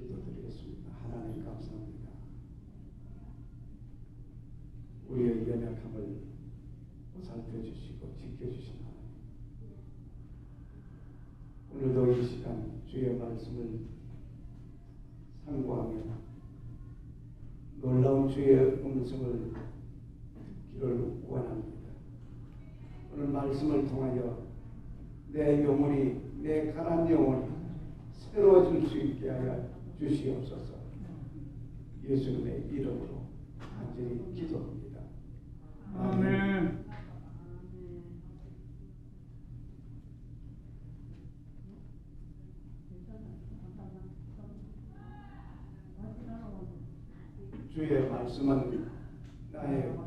기도드리겠습니다. 하나님 감사합니다. 우리의 연약함을 살펴주시고 지켜주신 하나님, 오늘도 이 시간 주의 말씀을 상고하며 놀라운 주의 음성을 듣기를 원합니다. 오늘 말씀을 통하여 내 영혼이, 내 가난 영혼이 새로워질 수 있게 하여 주시옵소서. 예수님의 이름으로 간절히 기도합니다. 아멘. 주의 말씀은 나의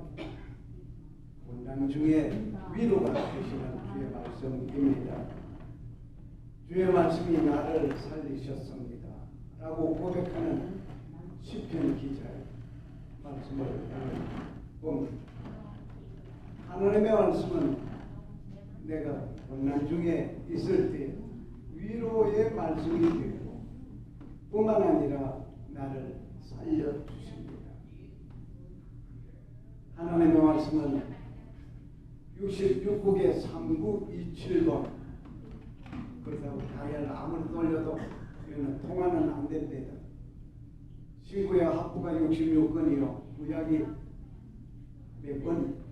고난 중에 위로가 되시는 주의 말씀입니다. 주의 말씀이 나를 살리셨습니다 라고 고백하는 시편 기자의 말씀을 봅니다. 하나님의 말씀은 내가 고난 중에 있을 때 위로의 말씀이 되고 뿐만 아니라 나를 살려주십니다. 하나님의 말씀은 66국의 3927번, 그렇다고 다이얼을 아무리 돌려도 이거는 통화는 안 됩니다. 신구약 합부가 66건이요 구약이 몇 번?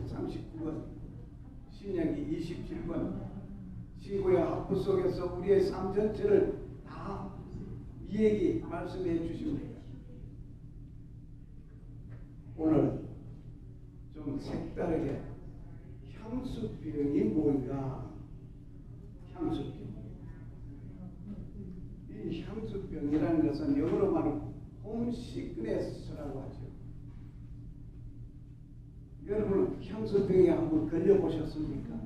39번, 신약이 27번. 신구약 합부 속에서 우리의 삶 전체를 다 이 얘기 말씀해 주십니다. 오늘 좀 색다르게 향수병이 뭔가, 향수병. 이 향수병이라는 것은 영어로 말하면 홈시크네스라고 하죠. 여러분 향수병에 한번 걸려보셨습니까?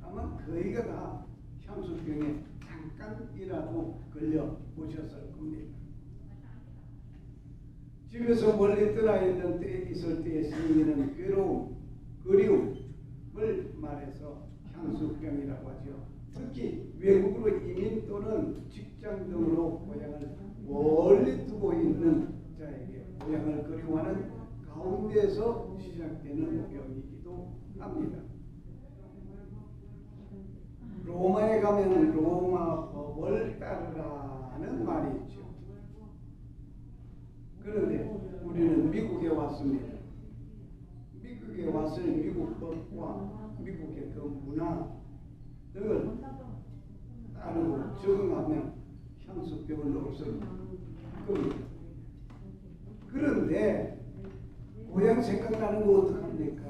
아마 거의가 다 향수병에 잠깐이라도 걸려보셨을 겁니다. 집에서 멀리 떠나 있는 때 있을 때에 생기는 괴로움, 그리움을 말해서 향수병이라고 하죠. 특히 외국으로 이민 또는 직장 등으로 고향을 멀리 두고 있는 자에게 고향을 그리워하는 가운데서 시작되는 병이기도 합니다. 로마에 가면 로마 법을 따르라는 말이 있죠. 그런데 우리는 미국에 왔습니다. 미국에 왔을 미국 법과 미국의 그 문화 등을 따르고 적응하면 향수병은 없을 겁니다. 그런데 고향 생각나는 거 어떡합니까?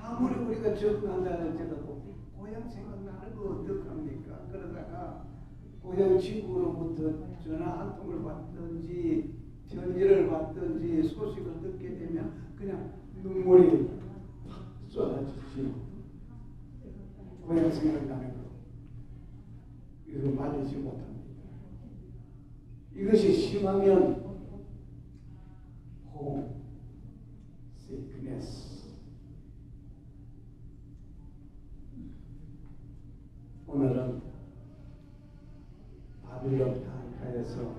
아무리 우리가 적응한다 할지라도 고향 생각나는 거 어떡합니까? 그러다가 고향 친구로부터 전화 한 통을 받든지 편지를 받든지 소식을 듣게 되면 그냥 눈물이 팍 쏟아지지. 고향 생각나는 거 이거 말리지 못합니다. 이것이 심하면 홈 시크네스. 오늘은 바빌론 강가에서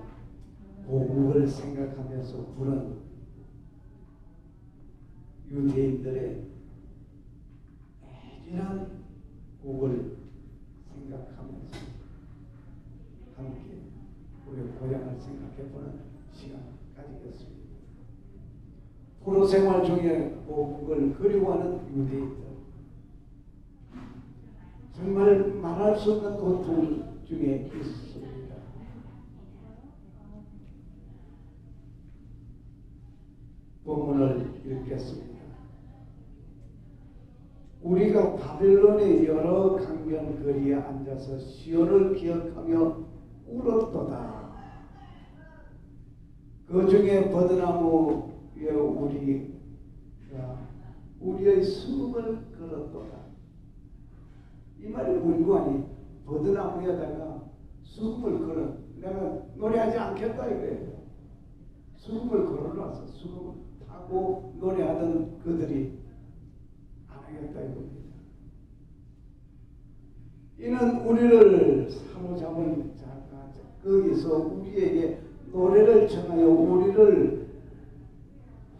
고국을 생각하면서 부른 유대인들의 애절한 곡을 생각하면서 함께 우리의 고향을 생각해보는 시간 가지겠습니다. 포로 생활 중에 고국을 그리워하는 유대인들, 정말 말할 수 없는 고통 중에 있습니다. 본문을 읽겠습니다. 우리가 바빌론의 여러 강변 거리에 앉아서 시온을 기억하며 울었도다. 그 중에 버드나무에 우리의 숨을 걸었도다. 이 말이 뭔고 하니 버드나무에다가 수금을 걸어. 내가 노래하지 않겠다 이거예요. 수금을 걸어놔서 수금을 타고 노래하던 그들이 안 하겠다 이겁니다. 이는 우리를 사로잡은 자가 거기서 우리에게 노래를 청하여 우리를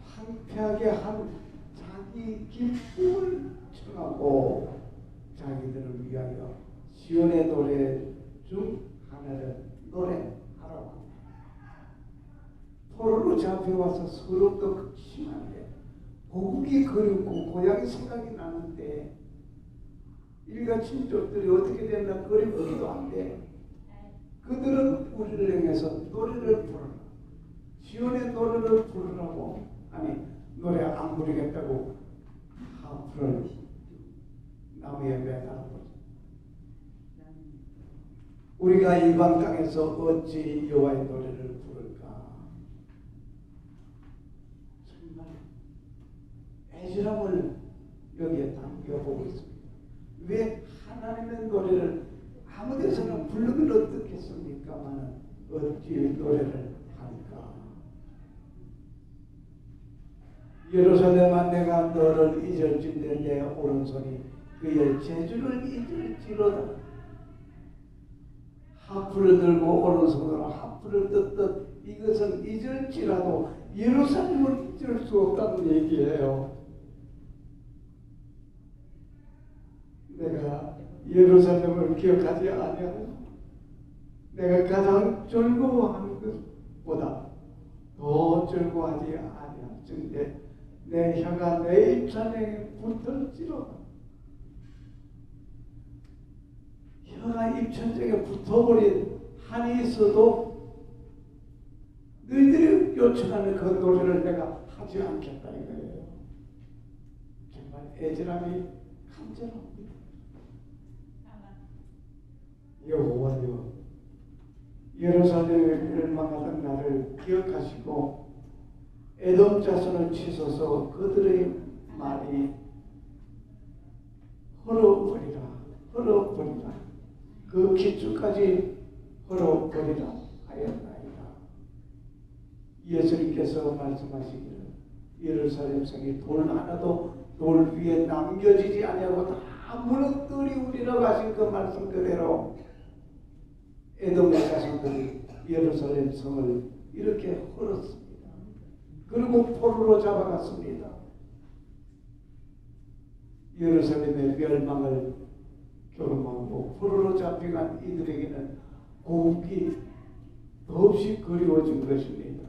황폐하게 한 자기 기쁨을 청하고 자기들을 위하여 시온의 노래 중 하나를 노래하라고 합니다. 포로로 잡혀와서 서럽도 극심한데 고국이 그립고 고향이 생각이 나는데 일가 친족들이 어떻게 됐나 그립기도 한데 그들은 우리를 향해서 노래를 부르라. 시온의 노래를 부르라고 아니 노래 안 부르겠다고 하프를 나무에 매달고 우리가 이방 땅에서 어찌 여호와의 노래를 부를까? 정말 애절함을 여기에 담겨보고 있습니다. 왜 하나님의 노래를 아무 데서나 부르면 어떻겠습니까마는 어찌 노래를 하니까? 예루살렘아 내가 너를 잊을진대 내 오른손이 그의 재주를 잊을지로다. 하프를 들고 오른손으로 하프를 뜯듯 이것은 잊을지라도 예루살렘을 잊을 수 없다는 얘기예요. 내가 예루살렘을 기억하지 아니하고 내가 가장 즐거워하는 것보다 더 즐거워하지 아니할진대 내 혀가 내 입천에 붙을지로다. 혀가 입천장에 붙어버린 한이 있어도 너희들이 요청하는 그 노래를 내가 하지 않겠다 이거예요. 정말 애절함이 간절합니다. 여호와여 예루살렘을 멸망하던 나를 기억하시고 에돔 자손을 치소서 그들의 말이 헐어버리라 그 기초까지 헐어버리라 하였나이다. 예수님께서 말씀하시기를 예루살렘 성이 돌 하나도 돌 위에 남겨지지 아니하고 다 무너뜨리우리라고 하신 그 말씀 그대로 에돔의 자손들이 예루살렘 성을 이렇게 헐었습니다. 그리고 포로로 잡아갔습니다. 예루살렘의 멸망을 경험하고 포로로 잡혀간 이들에게는 고국이 더없이 그리워진 것입니다.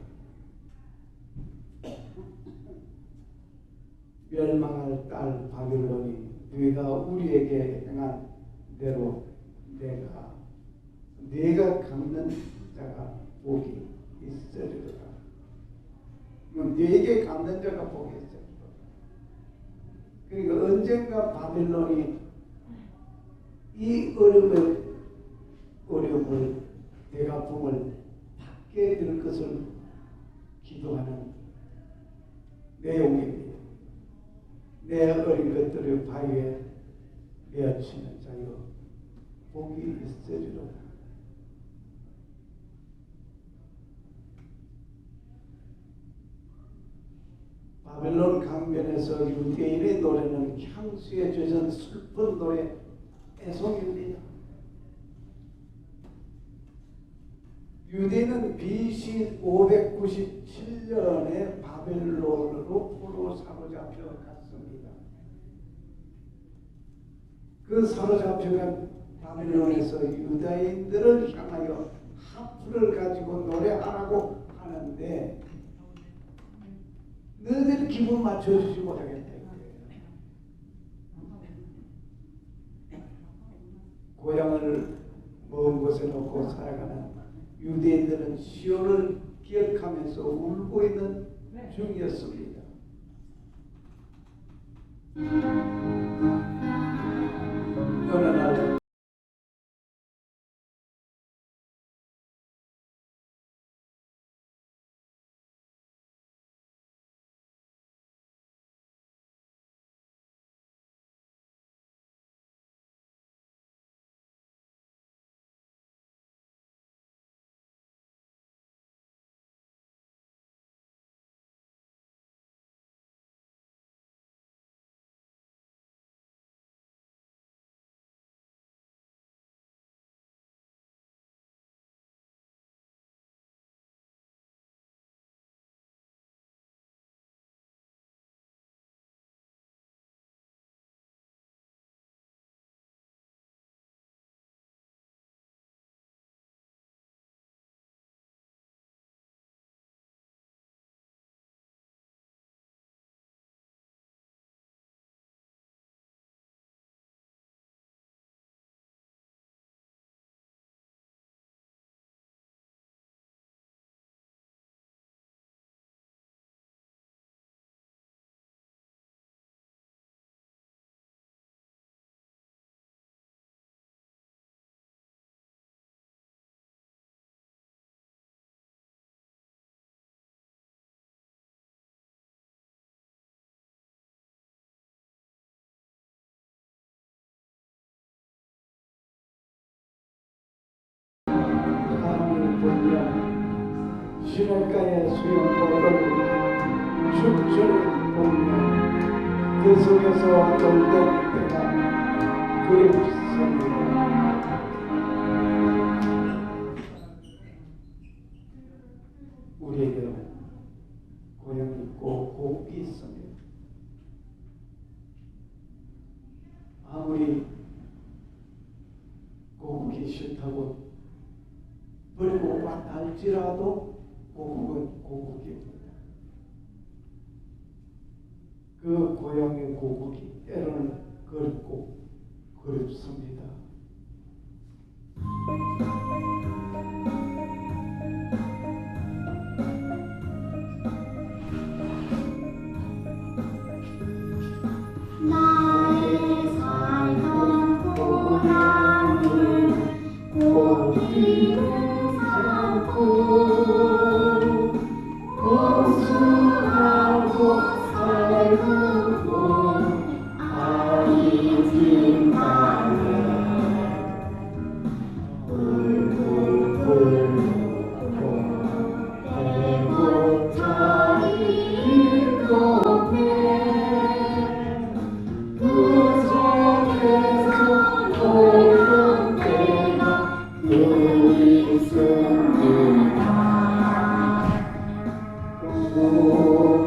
멸망할 딸 바빌론이 네가 우리에게 행한 대로 네가 갚는 자가 복이 있으리로다. 네게 갚는 자가 복이 있으리로다. 그러니까 언젠가 바빌론이 이 어려움을 대가품을 받게 될 것을 기도하는 내용입니다. 내 어린 것들의 바위에 메어치는 자여 복이 있으리로다. 바벨론 강변에서 유대인의 노래는 향수에 젖은 슬픈 노래 애송입니다. 유대인은 BC 597년에 바벨론으로 포로 사로잡혀 갔습니다. 그 사로잡혀간 바벨론에서 유다인들을 향하여 하프를 가지고 노래하라고 하는데 너희들 기분 맞춰주지 못하겠다. 고향을 먼 곳에 놓고 살아가는 유대인들은 시온을 기억하면서 울고 있는 중이었습니다. 어느 날 보며 시냇가의 수영복을 춤추는 보며 그 속에서 돌던 때가 그립습니다. 우리에게 고향이 있고 고국이 있습니다. 아무리 고국이 싫다고 버리고 왔다 할지라도 고국은 고국입니다. 그 고향의 고국이 때로는 그립고 그립습니다. 나의 살던 고향을 꽃피는 산고 고수하고 살던 곳 아이진 땅에 울고불고 배고차린 동네 그 속에서 돌던 때가 그립습니다.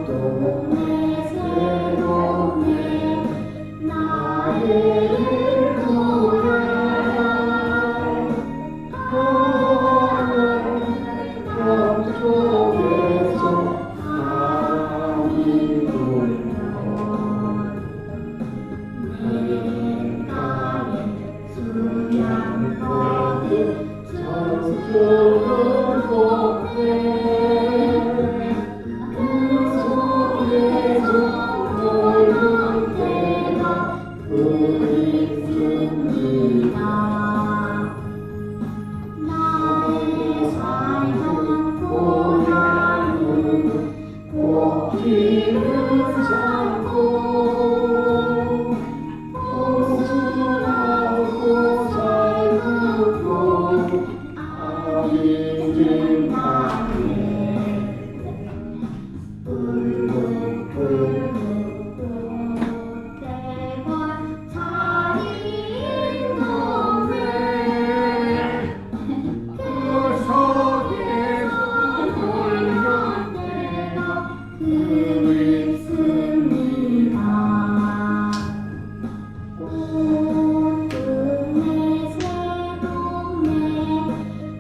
동네 새동네 나를 돌아라 남쪽에서 바람이 불며 수양거리 저쪽은 동네 그 속에서 돌던 때가 그립습니다. 나의 살던 고향은 꽃피는 산고 고수하고 살던 곳 아이들 땅에 울고불고 대관 차린 동네 그 속에서 돌던 때가 그립습니다. 동네 새동네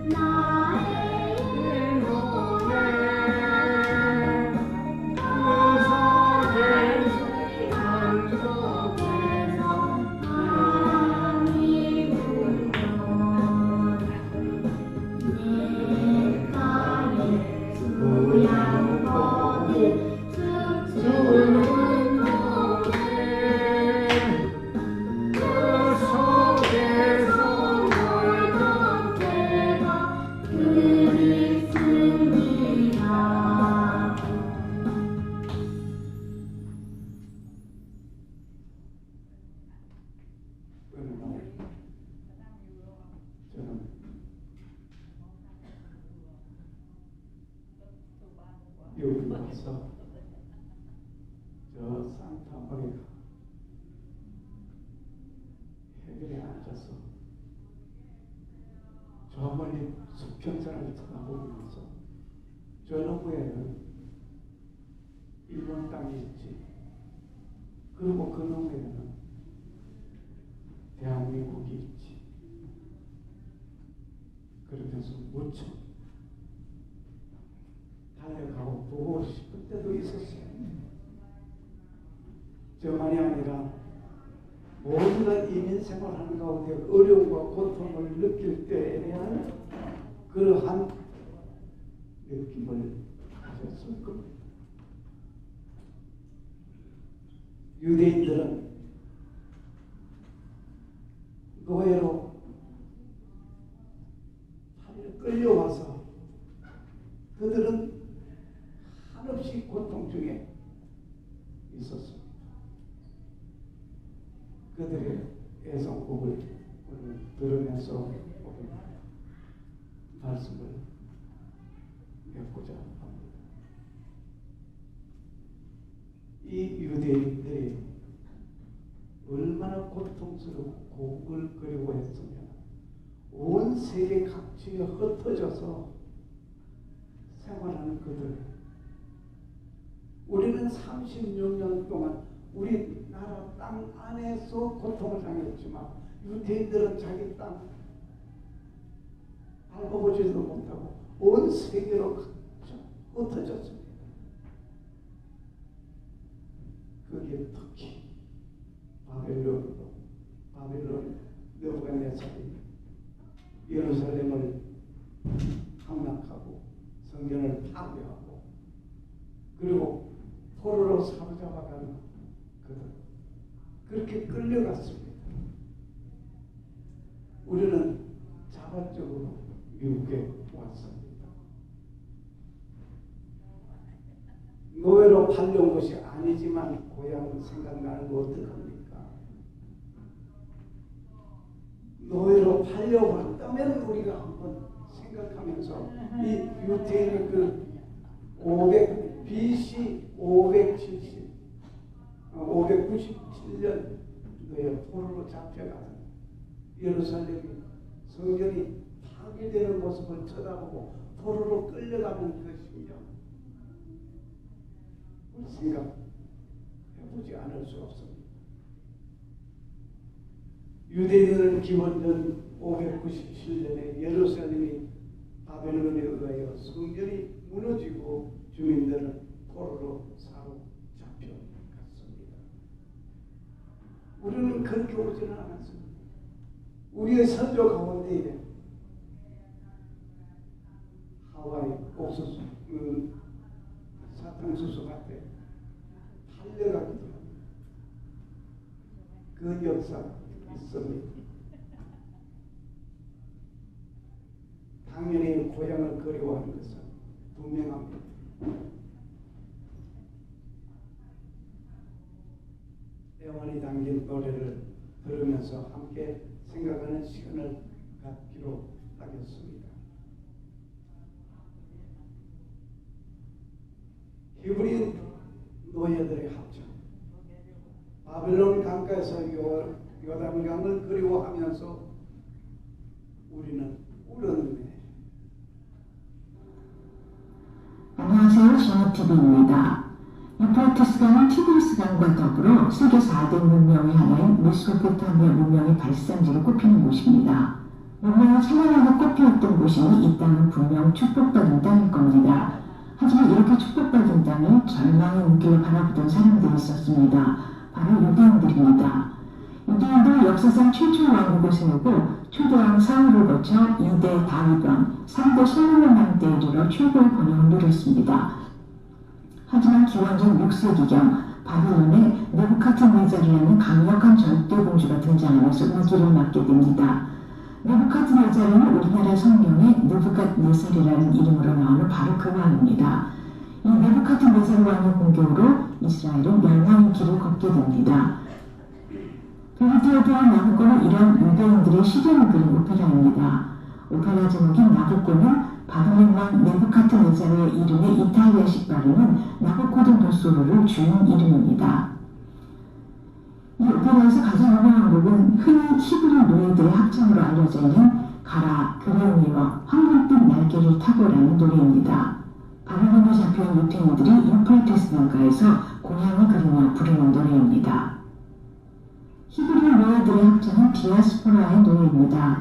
나의 일동네 그 속에서 한쪽에서 바람이 불면 내가의 수양거리 춤추는 동네 그 속에서 놀던 때가 그립습니다. 어느 날 저는 여기 와서 저 산타모니카 해변에 앉아서 저 멀리 수평선을 쳐다보면서 저 너머에는 일본 땅이 있지, 그리고 그 너머에는 대한민국이 있지. 그러면서 무척 달려가고 보고 싶을 때도 있었어요. 저만이 아니라 모두가 이민 생활하는 가운데 어려움과 고통을 느낄 때에는 그러한 느낌을 가졌을 겁니다. 유대인들은 노예로 끌려와서 그들은 한없이 고통 중에 있었습니다. 그들의 애송곡을 오늘 들으면서 말씀을 뵙고자 합니다. 이 유대인들이 얼마나 고통스럽고 고국을 그리워했으면 온 세계 각지에 흩어져서 생활하는 그들, 우리는 36년 동안 우리나라 땅 안에서 고통을 당했지만 유대인들은 자기 땅 밟아보지도 못하고 온 세계로 흩어졌습니다. 그게 특히 바벨론 느부갓네살이 예루살렘을 함락하고 성전을 파괴하고 그리고 포로로 사로잡아가는 그들, 그렇게 끌려갔습니다. 우리는 자발적으로 미국에 왔습니다. 노예로 팔려온 것이 아니지만 고향 생각나는 거 어떡합니까? 노예로 팔려왔다면 우리가 한번 생각하면서 이 유태인의 그 BC 597년도에 포로로 잡혀가는 예루살렘이 성전이 파괴되는 모습을 쳐다보고 포로로 끌려가는 그 심정, 생각해보지 않을 수 없습니다. 유대인은 기원전 597년에 예루살렘이 바벨론에 의하여 성전이 무너지고 주민들은 포로로 사로잡혀갔습니다. 우리는 그렇게 오지는 않았습니다. 우리의 선조 가운데 하와이 옥수수 사탕수수 밭에 팔려가기도 합니다. 그 역사 있습니다. 당연히 고향을 그리워하는 것은 분명합니다. 애원이 담긴 노래를 들으면서 함께 생각하는 시간을 갖기로 하겠습니다. 히브리 노예들의 합창, 바벨론 강가에서 요단강을 그리워하면서 우리는 울었네. 안녕하세요. 신화TV입니다. 유프라테스강은 티그리스강과 더불어 세계 4대 문명의 하나인 메소포타미아 문명의 발산지로 꼽히는 곳입니다. 문명이 찬란하게 꽃피었던 곳이니 이 땅은 분명 축복받은 땅일 겁니다. 하지만 이렇게 축복받은 땅에 절망의 눈길로 바라보던 사람들이 있었습니다. 바로 유대인들입니다. 유대인들은 역사상 최초의 왕국을 세우고 초대왕 사울을 거쳐 2대 다윗왕, 3대 솔로몬 왕 때에 이르러 최고의 번영을 누렸습니다. 하지만 기원전 6세기경 바벨론에 느부갓네살이라는 강력한 절대공주가 등장하면서 위기를 맞게 됩니다. 느부갓네살은 우리나라 성경에 느부갓네살이라는 이름으로 나오는 바로 그 왕입니다. 이 느부갓네살 왕의 공격으로 이스라엘은 멸망의 길을 걷게 됩니다. 빌드어드와 나부코는 이런 유대인들의 시련을 그린 오페라입니다. 오페라 제목인 나부코는 바벨론 왕 느부갓네살의 이름의 이탈리아식 발음은 나부코도노소르를 주인 이름입니다. 이 오페라에서 가장 유명한 곡은 흔히 히브리 노예들의 합창으로 알려져 있는 가라 그레미와 황금빛 날개를 타고라는 노래입니다. 바벨론에 잡혀온 유태인들이 유프라테스 강가에서 고향을 그리며 부르는 노래입니다. 히브리 노예들의 합창은 디아스포라의 노래입니다.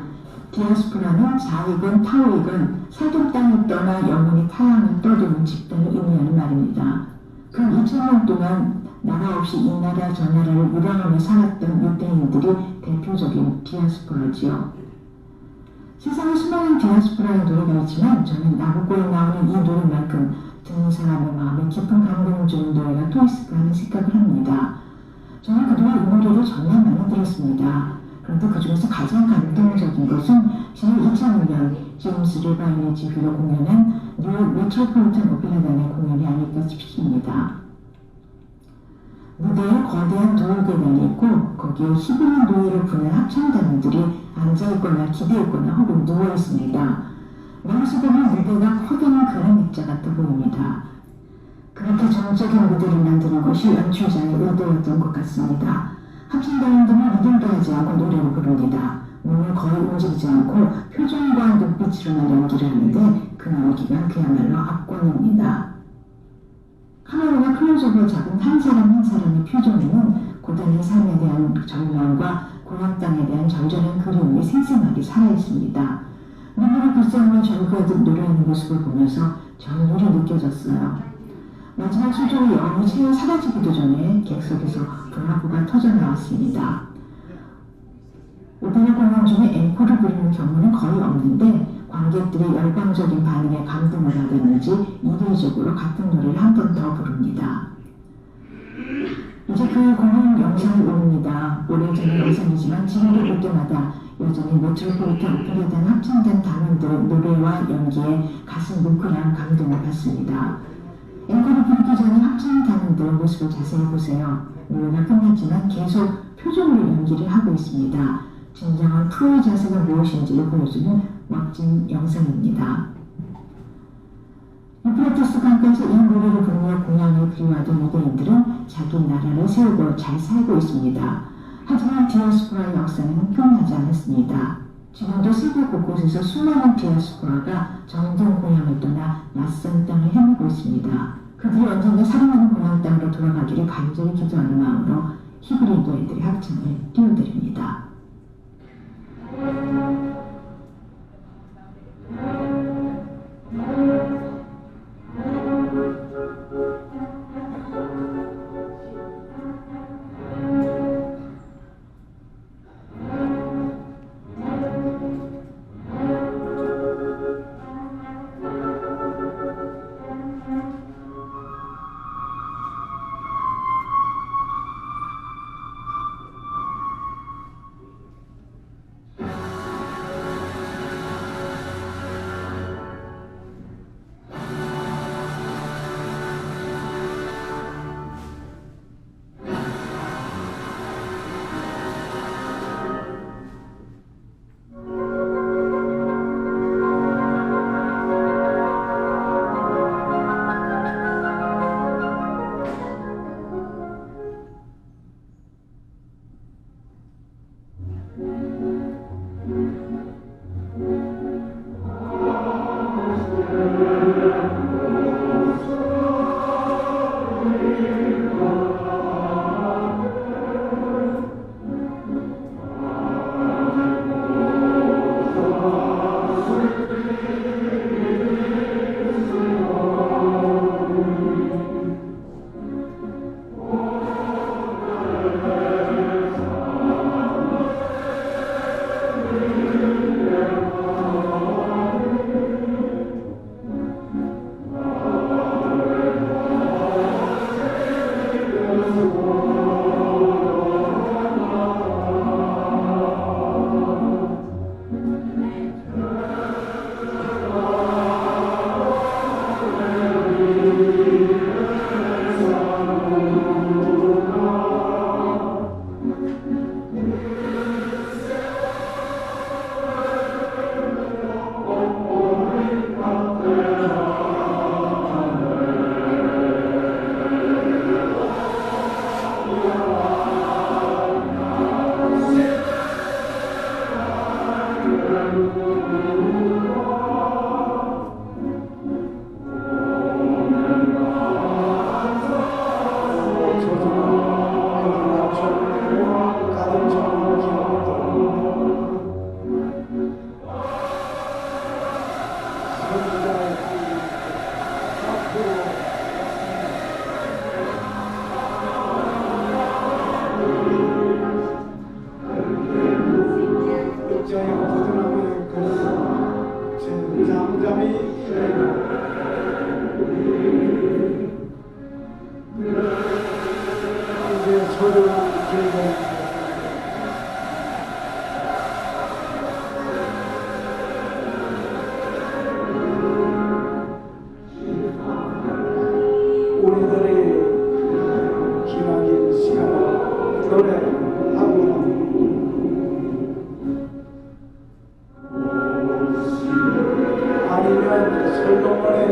디아스포라는 자이건 타오이건 살던 땅을 떠나 영원히 타양을 떠도는 집단을 의미하는 말입니다. 그 2000년 동안 나라 없이 이 나라 저 나라를 유랑하며 살았던 유대인들이 대표적인 디아스포라지요. 세상에 수많은 디아스포라의 노래가 있지만 저는 나부코에 나오는 이 노래만큼 듣는 사람의 마음에 깊은 감동을 주는 노래가 또 있을까 하는 생각을 합니다. 저는 그동안 이 노래를 정말 많이 들었습니다. 그런데 그 중에서 가장 감동적인 것은 지난 2002년 제임스 르바인의 지휘로 공연한 뉴욕 메트로폴리탄 오페라단의 공연이 아닐까 싶습니다. 무대에 거대한 도울계단이 있고 거기에 히브리 노예를 부르는 합창단원들이 앉아있거나 기대있거나 혹은 누워있습니다. 멀리서 보면 무대가 커다란 그런 입자 같아 보입니다. 그렇게 정적인 무대를 만드는 것이 연출자의 의도였던 것 같습니다. 합창단들은 리듬도 하지 않고 노래를 부릅니다. 몸을 거의 움직이지 않고 표정과 눈빛으로만 연기를 하는데 그 연기가 그야말로 압권입니다. 카메라가 클로즈업을 잡은 한 사람 한 사람의 표정에는 고단의 삶에 대한 절망과 고향 땅에 대한 절절한 그리움이 생생하게 살아있습니다. 눈물을 글썽이며 절구하듯 노래하는 모습을 보면서 정물이 느껴졌어요. 마지막 소절이 영원히 채워 사라지기도 전에 객석에서 브라보가 터져나왔습니다. 오페라 공연 중에 앵콜을 부르는 경우는 거의 없는데 관객들의 열광적인 반응에 감동을 받았는지 이례적으로 같은 노래를 한 번 더 부릅니다. 이제 그 공연 영상이 옵니다. 오래전의 영상이지만 지금도 볼 때마다 여전히 메트로폴리탄 오페라단 합창단 단원들의 노래와 연기에 가슴 뭉클한 감동을 받습니다. 앵콜을 부르기 전에 합창 단원들의 모습을 자세히 보세요. 노래가 끝났지만 계속 표정으로 연기를 하고 있습니다. 진정한 프로의 자세가 무엇인지를 보여주는 멋진 영상입니다. 유프라테스 강가에서 이 노래를 부르며 공양을 그리워하던 유대인들은 자기 나라를 세우고 잘 살고 있습니다. 하지만 디아스포라의 역사는 끝나지 않았습니다. 지금도 세계 곳곳에서 수많은 디아스포라가 정든 고향을 떠나 낯선 땅을 헤매고 있습니다. 그들이 언젠가 사랑하는 고향 땅으로 돌아가기를 간절히 기도하는 마음으로 히브리 인도인들의 합창을 띄워드립니다.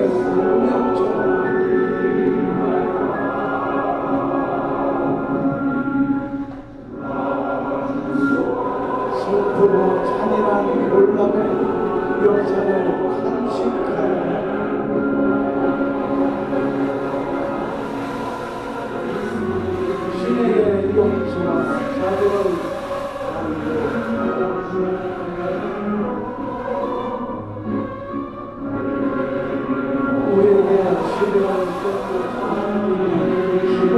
어려움이 없죠. 슬프고 잔인한 놀라운 역사를 간직하여 신에게 용서와 자비를 우리에게 시련을 끊고 하나님의 힘을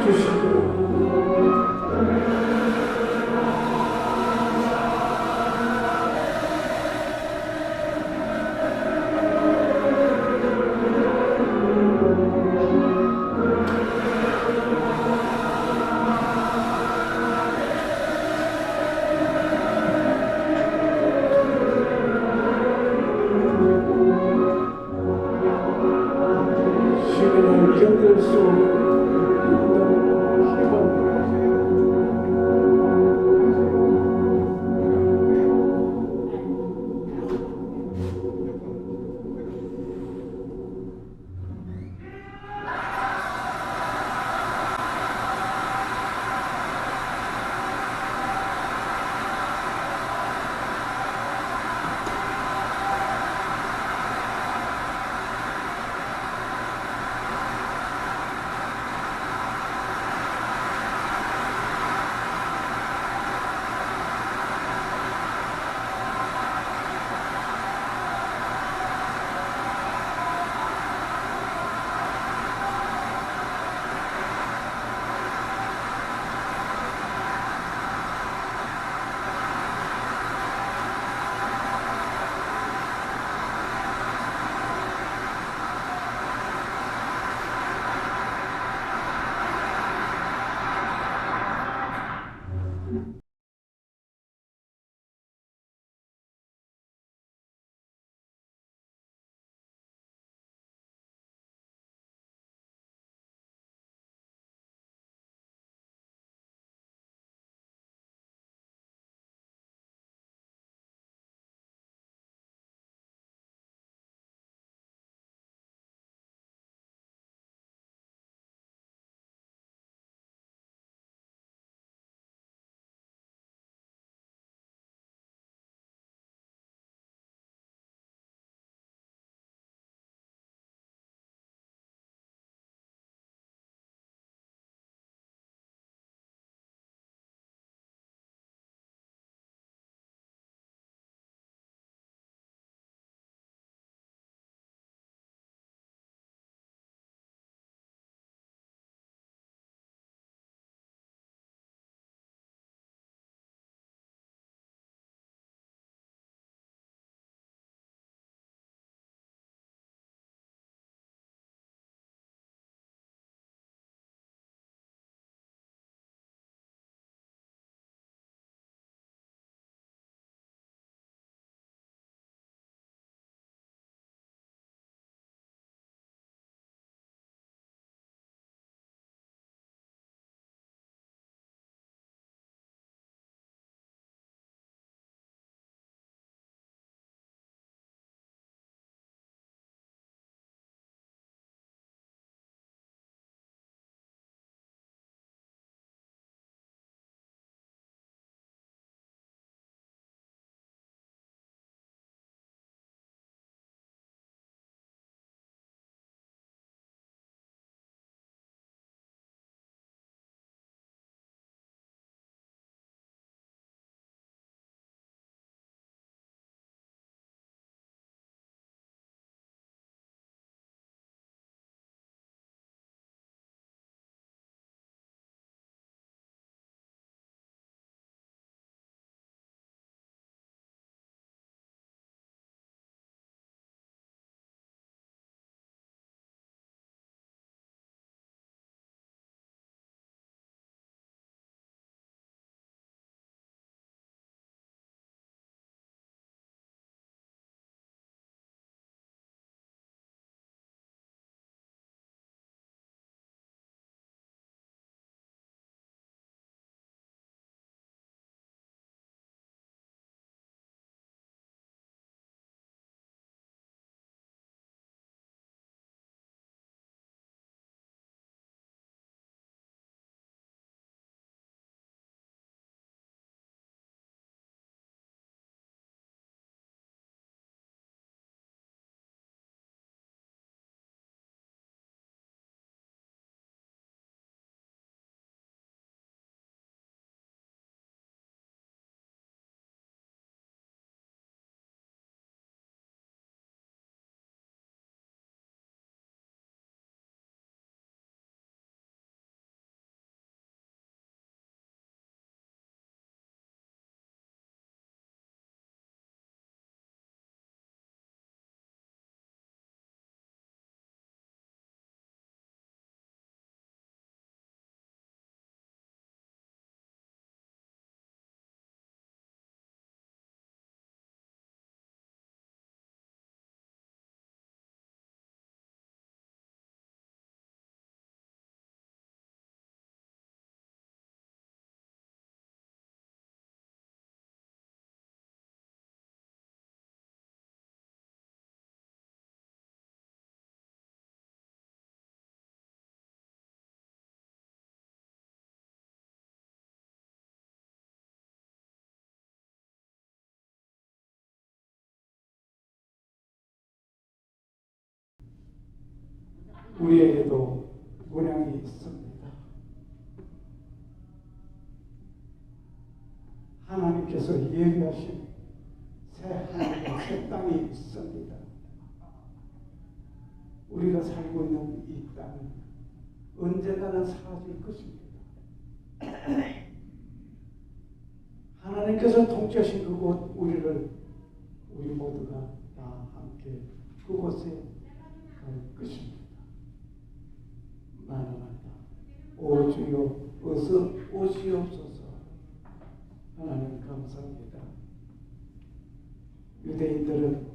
주시고 우리에게도 본향이 있습니다. 하나님께서 예비하신 새 하늘과 새 땅이 있습니다. 우리가 살고 있는 이 땅은 언젠가는 사라질 것입니다. 하나님께서 통치하신 그곳 우리 모두가 다 함께 그곳에 갈 것입니다. 마라나타 오 주여 어서 오시옵소서. 하나님 감사합니다. 유대인들은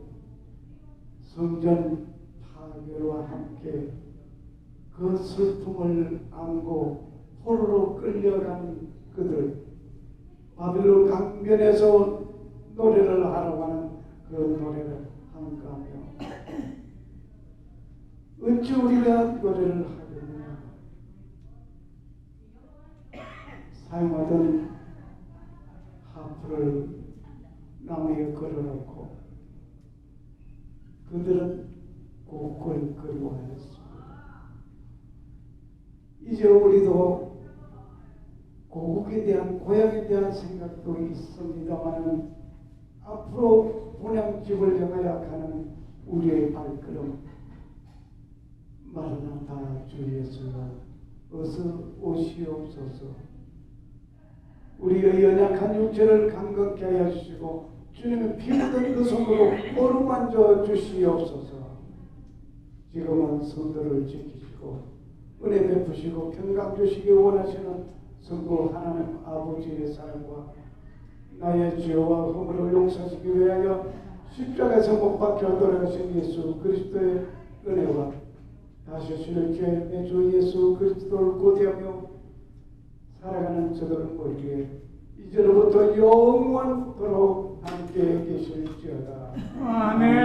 성전 파괴와 함께 그 슬픔을 안고 포로로 끌려간 그들, 바빌론 강변에서 노래를 하러 가는 그 노래를 함께하며 어찌 우리가 노래를 하겠느냐. 사용하던 하프를 나무에 걸어놓고 그들은 곡을 그리워했습니다. 이제 우리도 고국에 대한 고향에 대한 생각도 있습니다만 앞으로 본향집을 향하여 가는 우리의 발걸음 마라나타 주 예수여 어서 오시옵소서. 우리의 연약한 육체를 감격케 하여 주시고 주님의 피 묻은 그 손으로 어루만져 주시옵소서. 지금은 성도를 지키시고 은혜 베푸시고 평강 주시기 원하시는 성부 하나님 아버지의 사랑과 나의 죄와 허물을 용서하시기 위하여 십자가에서 못 박혀 돌아가신 예수 그리스도의 은혜와 다시 오실 주의 주 예수 그리스도를 고대하며 살아가는 저들 모두에게 이제로부터 영원토록 함께 계실지어다. 아멘.